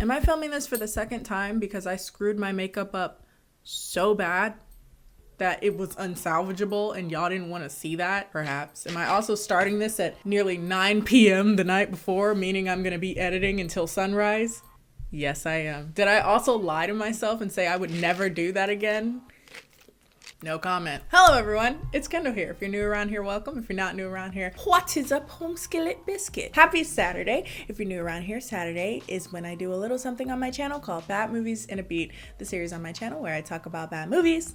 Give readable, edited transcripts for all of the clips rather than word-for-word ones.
Am I filming this for the second time because I screwed my makeup up so bad that it was unsalvageable and y'all didn't want to see that? Perhaps. Am I also starting this at nearly 9 p.m. the night before, meaning I'm going to be editing until sunrise? Yes, I am. Did I also lie to myself and say I would never do that again? No comment. Hello everyone, it's Kendall here. If you're new around here, welcome. If you're not new around here, what is up, home skillet biscuit? Happy Saturday. If you're new around here, Saturday is when I do a little something on my channel called Bad Movies in a Beat, the series on my channel where I talk about bad movies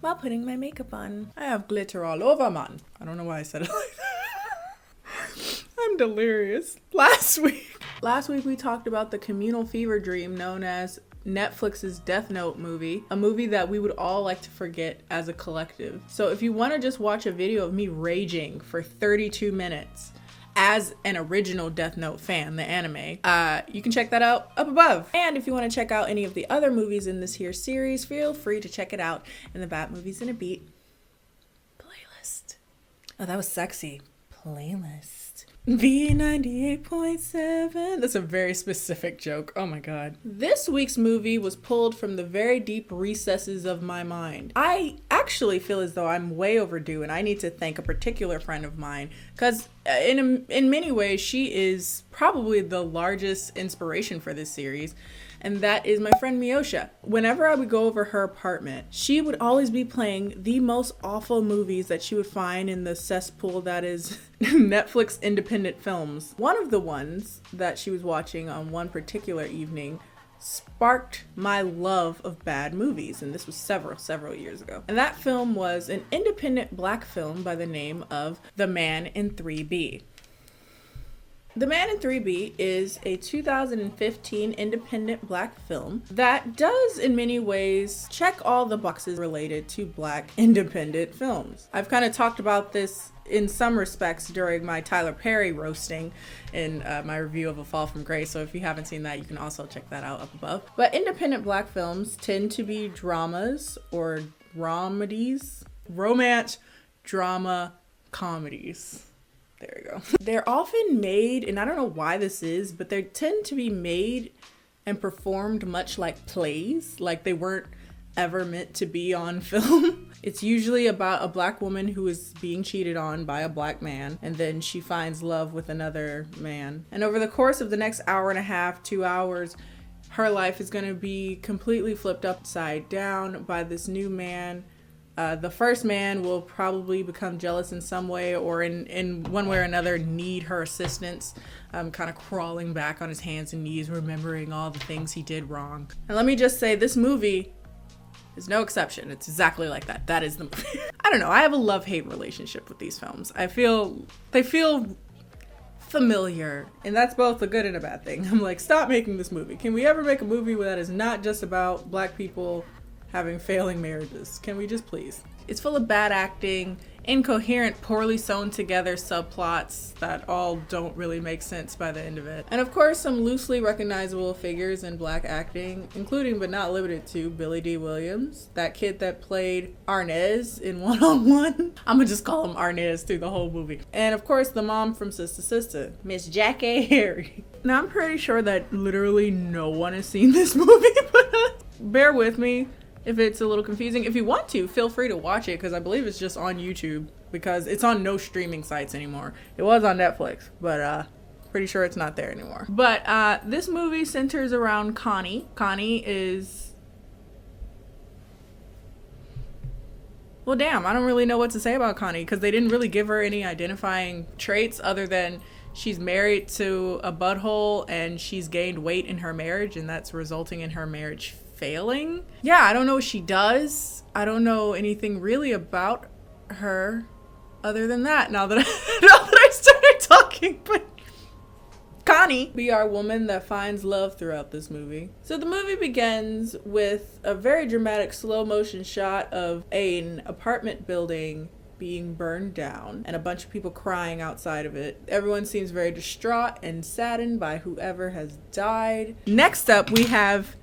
while putting my makeup on. I have glitter all over, man. I don't know why I said it like that. I'm delirious. Last week we talked about the communal fever dream known as Netflix's Death Note movie, a movie that we would all like to forget as a collective. So if you want to just watch a video of me raging for 32 minutes as an original Death Note fan, the anime, you can check that out up above. And if you want to check out any of the other movies in this here series, feel free to check it out in the Bad Movies in a Beat playlist. Oh, that was sexy. Playlist. B98.7. That's a very specific joke. Oh my god. This week's movie was pulled from the very deep recesses of my mind. I actually feel as though I'm way overdue and I need to thank a particular friend of mine because in many ways she is probably the largest inspiration for this series. And that is my friend Miosha. Whenever I would go over her apartment, she would always be playing the most awful movies that she would find in the cesspool that is Netflix independent films. One of the ones that she was watching on one particular evening sparked my love of bad movies, and this was several years ago. And that film was an independent black film by the name of The Man in 3B. The Man in 3B is a 2015 independent black film that does in many ways check all the boxes related to black independent films. I've kind of talked about this in some respects during my Tyler Perry roasting in my review of A Fall from Grace, so if you haven't seen that, you can also check that out up above. But independent black films tend to be dramas or dramedies, romance, drama, comedies. There you go. They're often made, and I don't know why this is, but they tend to be made and performed much like plays, like they weren't ever meant to be on film. It's usually about a black woman who is being cheated on by a black man, and then she finds love with another man. And over the course of the next hour and a half, 2 hours, her life is going to be completely flipped upside down by this new man. The first man will probably become jealous in some way or in one way or another need her assistance, kind of crawling back on his hands and knees, remembering all the things he did wrong. And let me just say, this movie is no exception. It's exactly like that. That is the movie. I don't know. I have a love-hate relationship with these films. I feel they feel familiar, and that's both a good and a bad thing. I'm like, stop making this movie. Can we ever make a movie that is not just about black people having failing marriages? Can we just please? It's full of bad acting, incoherent, poorly sewn together subplots that all don't really make sense by the end of it. And of course, some loosely recognizable figures in black acting, including but not limited to Billy D. Williams, that kid that played Arnez in One-on-One. I'm gonna just call him Arnez through the whole movie. And of course, the mom from Sister Sister, Miss Jackie Harry. Now, I'm pretty sure that literally no one has seen this movie, but bear with me if it's a little confusing. If you want to, feel free to watch it because I believe it's just on YouTube because it's on no streaming sites anymore. It was on Netflix, but pretty sure it's not there anymore. But this movie centers around Connie. Connie is... well, damn, I don't really know what to say about Connie because they didn't really give her any identifying traits other than she's married to a butthole and she's gained weight in her marriage and that's resulting in her marriage failing. Yeah, I don't know what she does. I don't know anything really about her other than that now that I started talking. But Connie be our woman that finds love throughout this movie. So the movie begins with a very dramatic slow motion shot of an apartment building being burned down and a bunch of people crying outside of it. Everyone seems very distraught and saddened by whoever has died. Next up, we have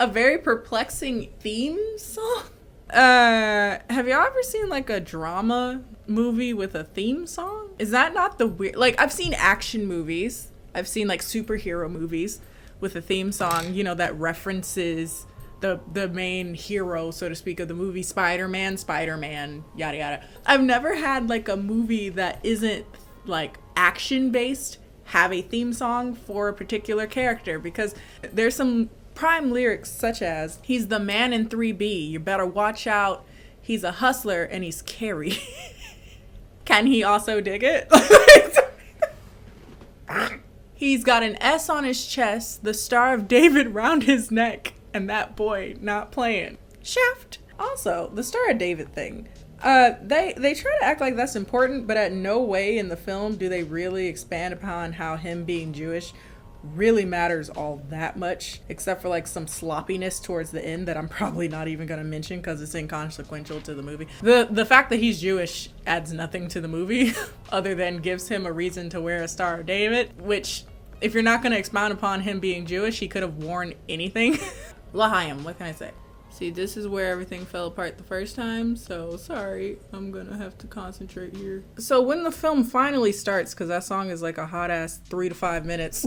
a very perplexing theme song. Have y'all ever seen like a drama movie with a theme song? Is that not the weird? Like, I've seen action movies. I've seen like superhero movies with a theme song, you know, that references the main hero, so to speak, of the movie, Spider-Man, yada yada. I've never had like a movie that isn't like action based have a theme song for a particular character, because there's some prime lyrics such as, he's the man in 3B, you better watch out, he's a hustler and he's Carrie. Can he also dig it? He's got an S on his chest, the Star of David round his neck, and that boy not playing. Shaft. Also, the Star of David thing. They try to act like that's important, but at no way in the film do they really expand upon how him being Jewish really matters all that much, except for like some sloppiness towards the end that I'm probably not even gonna mention because it's inconsequential to the movie. The fact that he's Jewish adds nothing to the movie other than gives him a reason to wear a Star of David, which if you're not gonna expound upon him being Jewish, he could have worn anything. L'chaim, what can I say? See, this is where everything fell apart the first time, so sorry, I'm gonna have to concentrate here. So when the film finally starts, because that song is like a hot ass 3 to 5 minutes,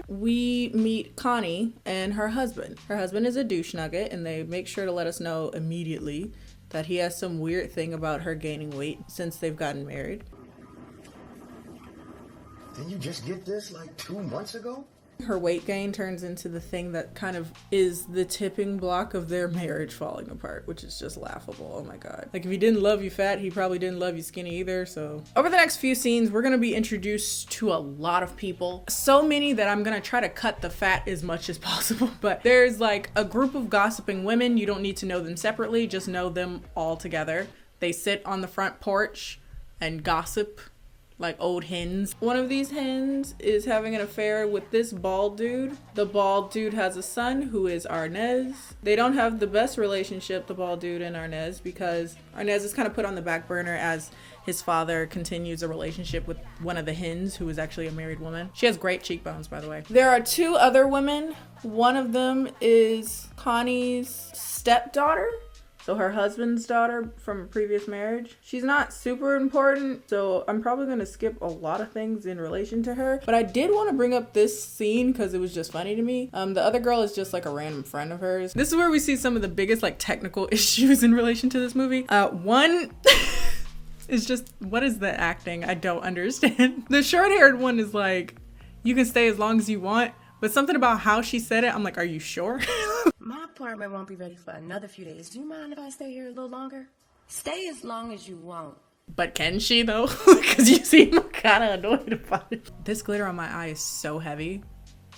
we meet Connie and her husband. Her husband is a douche nugget, and they make sure to let us know immediately that he has some weird thing about her gaining weight since they've gotten married. Didn't you just get this like 2 months ago? Her weight gain turns into the thing that kind of is the tipping block of their marriage falling apart, which is just laughable. Oh my god. Like, if he didn't love you fat, he probably didn't love you skinny either. So over the next few scenes, we're gonna be introduced to a lot of people. So many that I'm gonna try to cut the fat as much as possible. But there's like a group of gossiping women. You don't need to know them separately, just know them all together. They sit on the front porch and gossip like old hens. One of these hens is having an affair with this bald dude. The bald dude has a son who is Arnez. They don't have the best relationship, the bald dude and Arnez, because Arnez is kind of put on the back burner as his father continues a relationship with one of the hens who is actually a married woman. She has great cheekbones, by the way. There are 2 other women. One of them is Connie's stepdaughter. So her husband's daughter from a previous marriage. She's not super important, so I'm probably gonna skip a lot of things in relation to her. But I did want to bring up this scene because it was just funny to me. The other girl is just like a random friend of hers. This is where we see some of the biggest like technical issues in relation to this movie. One is just, what is the acting? I don't understand. The short-haired one is like, you can stay as long as you want. But something about how she said it, I'm like, are you sure? My apartment won't be ready for another few days. Do you mind if I stay here a little longer? Stay as long as you want. But can she though? Because you seem kind of annoyed about it. This glitter on my eye is so heavy.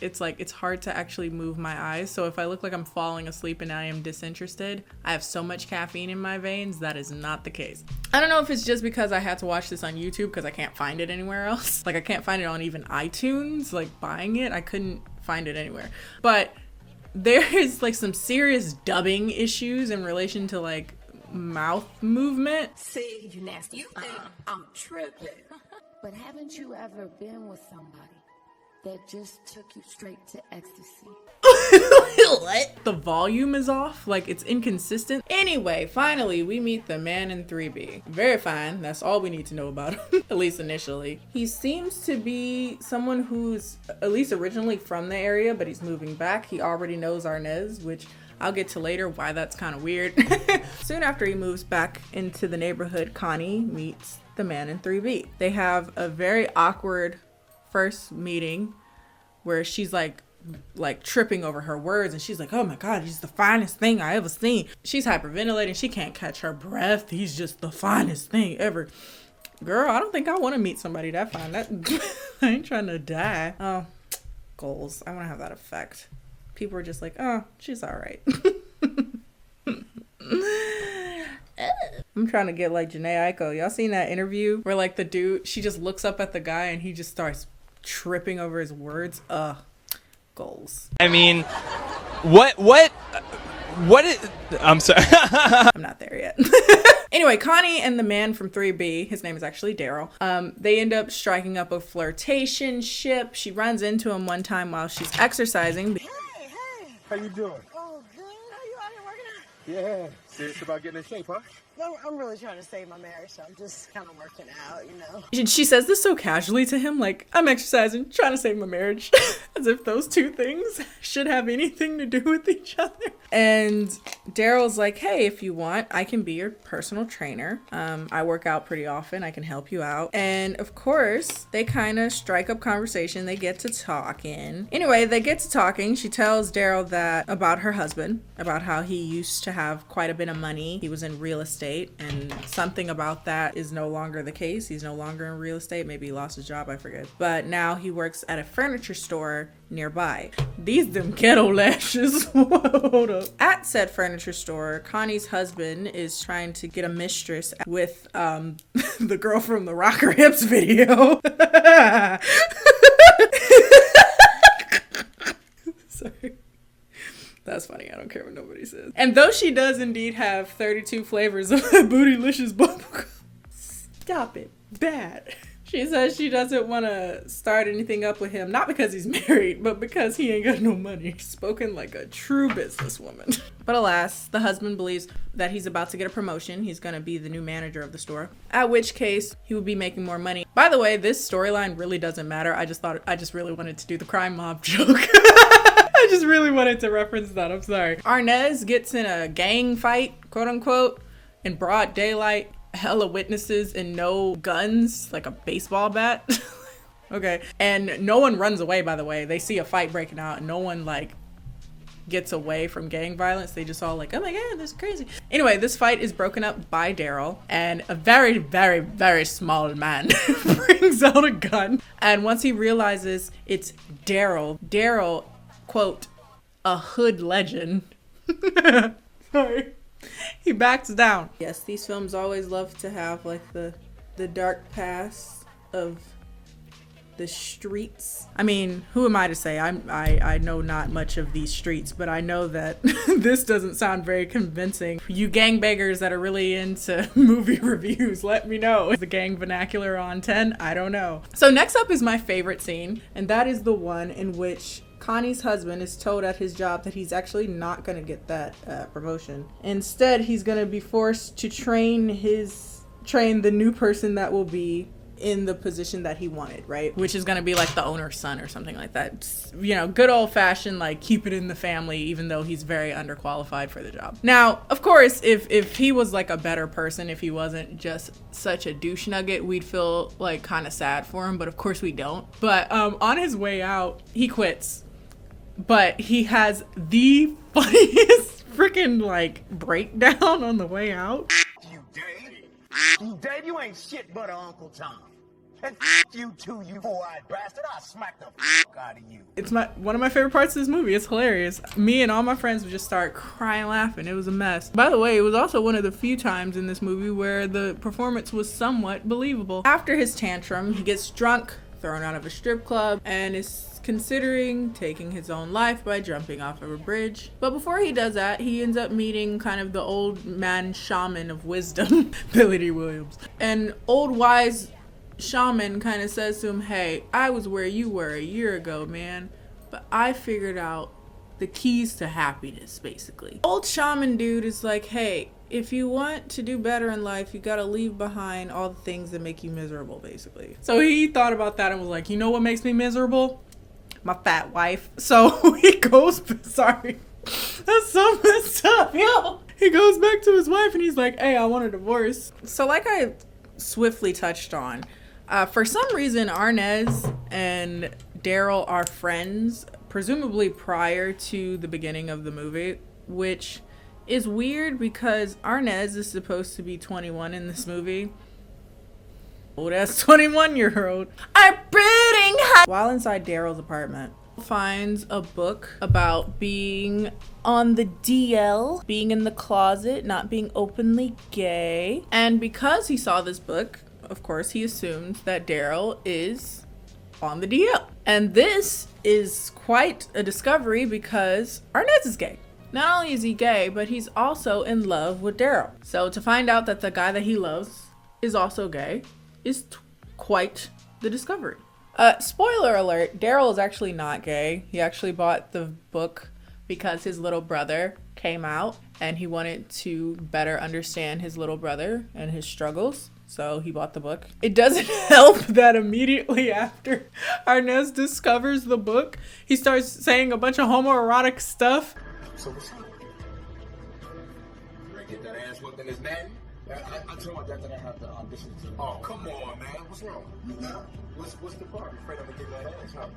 It's like, it's hard to actually move my eyes. So if I look like I'm falling asleep and I am disinterested, I have so much caffeine in my veins, that is not the case. I don't know if it's just because I had to watch this on YouTube because I can't find it anywhere else. Like, I can't find it on even iTunes, like buying it. I couldn't find it anywhere. But there's like some serious dubbing issues in relation to like mouth movement. See, you nasty. You think I'm tripping. But haven't you ever been with somebody that just took you straight to ecstasy? What? The volume is off, like it's inconsistent. Anyway, finally we meet the man in 3B. Very fine, that's all we need to know about him, at least initially. He seems to be someone who's at least originally from the area, but he's moving back. He already knows Arnez, which I'll get to later why that's kind of weird. Soon after he moves back into the neighborhood, Connie meets the man in 3B. They have a very awkward first meeting where she's like tripping over her words, and she's like, oh my god, he's the finest thing I ever seen. She's hyperventilating, she can't catch her breath. He's just the finest thing ever. Girl, I don't think I want to meet somebody that fine. That I ain't trying to die. Oh, goals. I want to have that effect. People are just like, oh, she's all right. I'm trying to get like Janae Aiko. Y'all seen that interview where like the dude, she just looks up at the guy and he just starts tripping over his words? Goals. I mean, what is, I'm sorry. I'm not there yet. Anyway, Connie and the man from 3B, his name is actually Daryl, they end up striking up a flirtationship. She runs into him one time while she's exercising. How you doing? Oh, good. Are you out here working out? Yeah, Serious about getting in shape, huh? I'm really trying to save my marriage, so I'm just kind of working out, you know. She says this so casually to him, like, I'm exercising, trying to save my marriage. As if those two things should have anything to do with each other. And Daryl's like, hey, if you want, I can be your personal trainer. I work out pretty often. I can help you out. And of course, they kind of strike up conversation. They get to talking. Anyway, they get to talking. She tells Daryl that about her husband, about how he used to have quite a bit of money. He was in real estate, and something about that is no longer the case. He's no longer in real estate. Maybe he lost his job, I forget. But now he works at a furniture store nearby. These them ghetto lashes. Hold up. At said furniture store, Connie's husband is trying to get a mistress with the girl from the Rocker Hips video. Sorry. That's funny. I don't care what nobody says. And though she does indeed have 32 flavors of Bootylicious bubblegum, stop it. Bad. She says she doesn't want to start anything up with him, not because he's married, but because he ain't got no money. Spoken like a true businesswoman. But alas, the husband believes that he's about to get a promotion. He's going to be the new manager of the store, at which case he would be making more money. By the way, this storyline really doesn't matter. I just really wanted to do the crime mob joke. I just really wanted to reference that. I'm sorry. Arnez gets in a gang fight, quote unquote, in broad daylight. Hella witnesses and no guns, like a baseball bat. Okay. And no one runs away, by the way. They see a fight breaking out and no one like gets away from gang violence. They just all like, oh my God, this is crazy. Anyway, this fight is broken up by Daryl, and a very, very, very small man brings out a gun. And once he realizes it's Daryl, quote, a hood legend. Sorry. He backs down. Yes, these films always love to have like the dark past of the streets. I mean, who am I to say? I know not much of these streets, but I know that this doesn't sound very convincing. You gangbangers that are really into movie reviews, let me know. Is the gang vernacular on 10? I don't know. So next up is my favorite scene, and that is the one in which Connie's husband is told at his job that he's actually not going to get that promotion. Instead, he's going to be forced to train the new person that will be in the position that he wanted, right? Which is going to be like the owner's son or something like that. It's, you know, good old fashioned, like keep it in the family, even though he's very underqualified for the job. Now, of course, if he was like a better person, if he wasn't just such a douche nugget, we'd feel like kind of sad for him, but of course we don't. But on his way out, he quits. But he has the funniest freaking like breakdown on the way out. You, Dave. You, Dave, you ain't shit but an Uncle Tom. And you too, you four-eyed bastard. I'll smack the out of you. It's one of my favorite parts of this movie. It's hilarious. Me and all my friends would just start crying laughing. It was a mess. By the way, it was also one of the few times in this movie where the performance was somewhat believable. After his tantrum, he gets drunk, thrown out of a strip club, and is considering taking his own life by jumping off of a bridge. But before he does that, he ends up meeting kind of the old man shaman of wisdom, Billy D. Williams. And old wise shaman kind of says to him, hey, I was where you were a year ago, man, but I figured out the keys to happiness, basically. Old shaman dude is like, hey, if you want to do better in life, you gotta leave behind all the things that make you miserable, basically. So he thought about that and was like, you know what makes me miserable? My fat wife. So he goes, sorry, that's so messed up, yo. He goes back to his wife and he's like, hey, I want a divorce. So like I swiftly touched on, for some reason, Arnez and Daryl are friends, presumably prior to the beginning of the movie, which is weird because Arnez is supposed to be 21 in this movie. Oh, that's 21-year-old. I'm pretty hot. While inside Daryl's apartment, finds a book about being on the DL, being in the closet, not being openly gay. And because he saw this book, of course, he assumes that Daryl is on the DL. And this is quite a discovery because Arnez is gay. Not only is he gay, but he's also in love with Daryl. So to find out that the guy that he loves is also gay is quite the discovery. Spoiler alert, Daryl is actually not gay. He actually bought the book because his little brother came out and he wanted to better understand his little brother and his struggles. So he bought the book. It doesn't help that immediately after Arnez discovers the book, he starts saying a bunch of homoerotic stuff. So what's up? You ready to get that ass whooped in this man? I told my dad that I have to audition to. Oh, come on, man. What's wrong? No. What's the problem? Afraid I'm gonna get that ass, huh?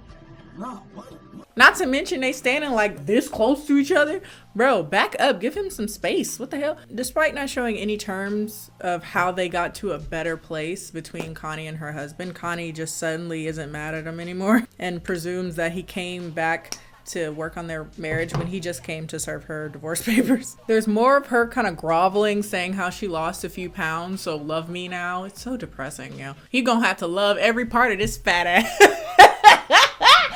No. What? Not to mention they standing like this close to each other. Bro, back up. Give him some space. What the hell? Despite not showing any terms of how they got to a better place between Connie and her husband, Connie just suddenly isn't mad at him anymore and presumes that he came back to work on their marriage when he just came to serve her divorce papers. There's more of her kind of groveling, saying how she lost a few pounds, so love me now. It's so depressing, you know. You gonna have to love every part of this fat ass.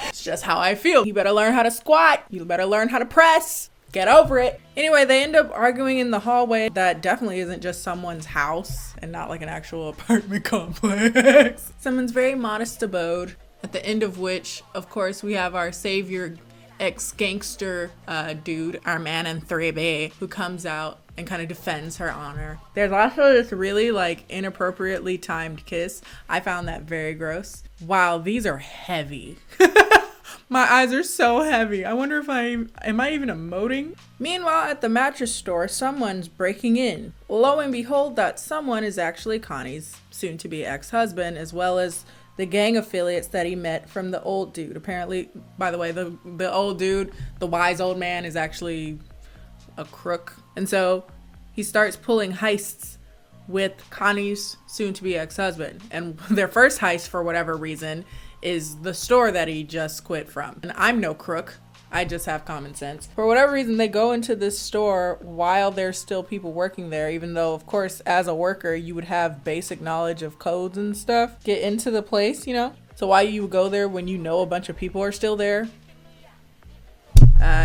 It's just how I feel. You better learn how to squat. You better learn how to press. Get over it. Anyway, they end up arguing in the hallway that definitely isn't just someone's house and not like an actual apartment complex. Someone's very modest abode, at the end of which, of course, we have our savior ex-gangster dude, our man in 3B, who comes out and kind of defends her honor. There's also this really like inappropriately timed kiss. I found that very gross. Wow, these are heavy. My eyes are so heavy. I wonder if am I even emoting? Meanwhile, at the mattress store, someone's breaking in. Lo and behold, that someone is actually Connie's soon-to-be ex-husband, as well as the gang affiliates that he met from the old dude. Apparently, by the way, the old dude, the wise old man, is actually a crook. And so he starts pulling heists with Connie's soon-to-be ex-husband. And their first heist, for whatever reason, is the store that he just quit from. And I'm no crook. I just have common sense. For whatever reason, they go into this store while there's still people working there, even though, of course, as a worker, you would have basic knowledge of codes and stuff. Get into the place, you know? So why you would go there when you know a bunch of people are still there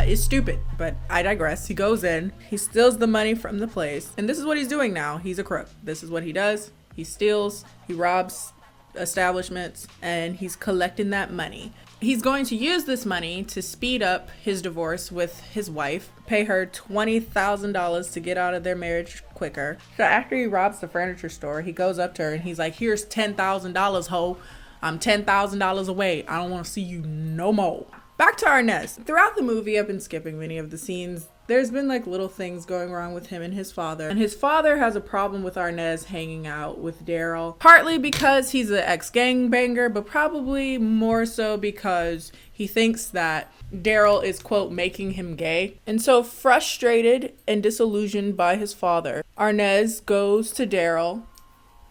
is stupid, but I digress. He goes in, he steals the money from the place, and this is what he's doing now. He's a crook. This is what he does. He steals, he robs establishments, and he's collecting that money. He's going to use this money to speed up his divorce with his wife, pay her $20,000 to get out of their marriage quicker. So after he robs the furniture store, he goes up to her and he's like, here's $10,000, ho. I'm $10,000 away. I don't want to see you no more. Back to Arnez. Throughout the movie, I've been skipping many of the scenes. There's been like little things going wrong with him and his father. And his father has a problem with Arnez hanging out with Daryl. Partly because he's an ex-gangbanger, but probably more so because he thinks that Daryl is, quote, making him gay. And so frustrated and disillusioned by his father, Arnez goes to Daryl,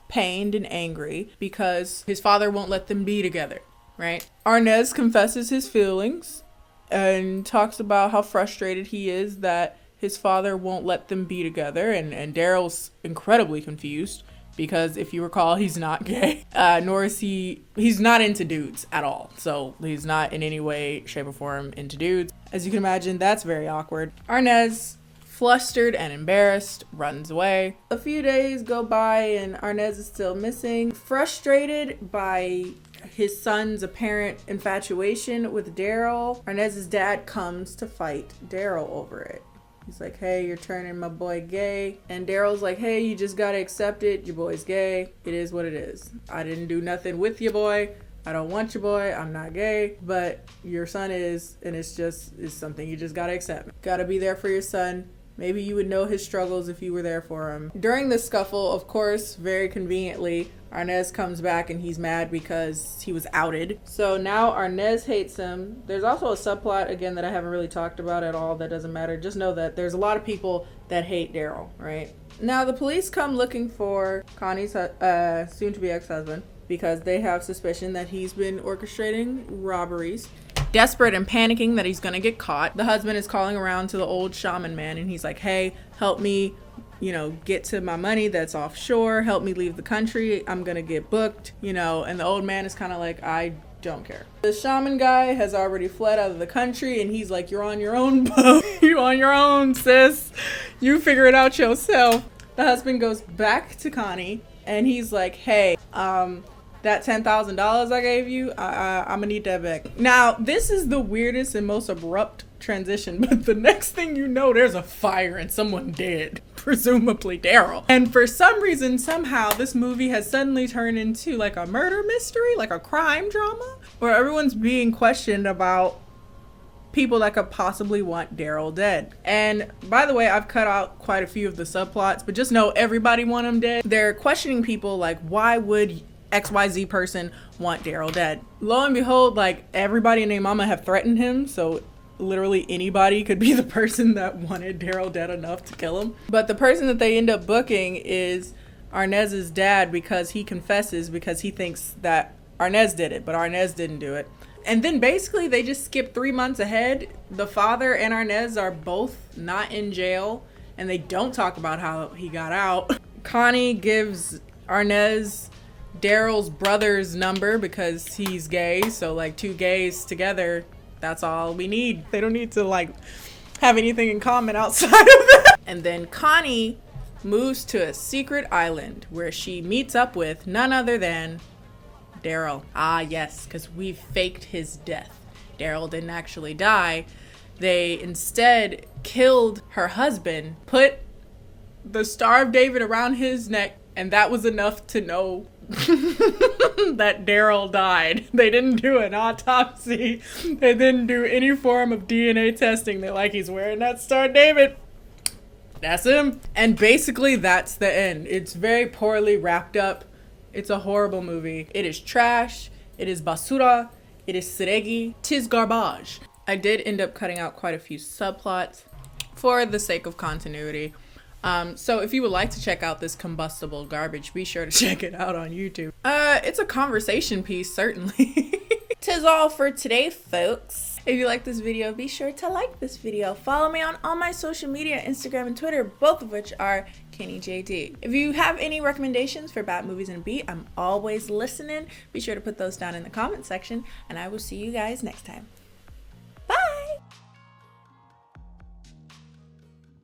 pained and angry because his father won't let them be together, right? Arnez confesses his feelings and talks about how frustrated he is that his father won't let them be together, and Daryl's incredibly confused because, if you recall, he's not gay, nor is he's not into dudes at all. So he's not in any way, shape, or form into dudes. As you can imagine, that's very awkward. Arnez, flustered and embarrassed, runs away. A few days go by and Arnez is still missing. Frustrated by his son's apparent infatuation with Daryl, Arnez's dad comes to fight Daryl over it. He's like, hey, you're turning my boy gay. And Daryl's like, hey, you just gotta accept it. Your boy's gay. It is what it is. I didn't do nothing with your boy. I don't want your boy. I'm not gay. But your son is, and it's something you just gotta accept. Gotta be there for your son. Maybe you would know his struggles if you were there for him. During the scuffle, of course, very conveniently, Arnez comes back and he's mad because he was outed. So now Arnez hates him. There's also a subplot, again, that I haven't really talked about at all. That doesn't matter. Just know that there's a lot of people that hate Daryl, right? Now the police come looking for Connie's soon-to-be ex-husband because they have suspicion that he's been orchestrating robberies. Desperate and panicking that he's gonna get caught, the husband is calling around to the old shaman man and he's like, hey, help me, get to my money that's offshore, help me leave the country, I'm gonna get booked, and the old man is kind of like, I don't care. The shaman guy has already fled out of the country and he's like, you're on your own, boat. You on your own, sis. You figure it out yourself. The husband goes back to Connie and he's like, hey, that $10,000 I gave you, I'm gonna need that back. Now, this is the weirdest and most abrupt transition, but the next thing you know, there's a fire and someone dead, presumably Daryl. And for some reason, somehow, this movie has suddenly turned into like a murder mystery, like a crime drama, where everyone's being questioned about people that could possibly want Daryl dead. And by the way, I've cut out quite a few of the subplots, but just know everybody want him dead. They're questioning people like, why would XYZ person want Daryl dead? Lo and behold, like, everybody and their mama have threatened him, so literally anybody could be the person that wanted Daryl dead enough to kill him. But the person that they end up booking is Arnez's dad, because he confesses because he thinks that Arnez did it, but Arnez didn't do it. And then basically they just skip 3 months ahead. The father and Arnez are both not in jail, and they don't talk about how he got out. Connie gives Arnez Daryl's brother's number because he's gay, so like two gays together, that's all we need. They don't need to like have anything in common outside of that. And then Connie moves to a secret island where she meets up with none other than Daryl. Ah yes, because we faked his death. Daryl didn't actually die. They instead killed her husband, put the Star of David around his neck, and that was enough to know that Daryl died. They didn't do an autopsy. They didn't do any form of DNA testing. They're like, he's wearing that Star of David. That's him. And basically that's the end. It's very poorly wrapped up. It's a horrible movie. It is trash. It is basura. It is siregi. 'Tis garbage. I did end up cutting out quite a few subplots for the sake of continuity. So if you would like to check out this combustible garbage, be sure to check it out on YouTube. It's a conversation piece, certainly. 'Tis all for today, folks. If you like this video, be sure to like this video. Follow me on all my social media, Instagram and Twitter, both of which are KennieJD. If you have any recommendations for bad movies and a beat, I'm always listening. Be sure to put those down in the comment section, and I will see you guys next time.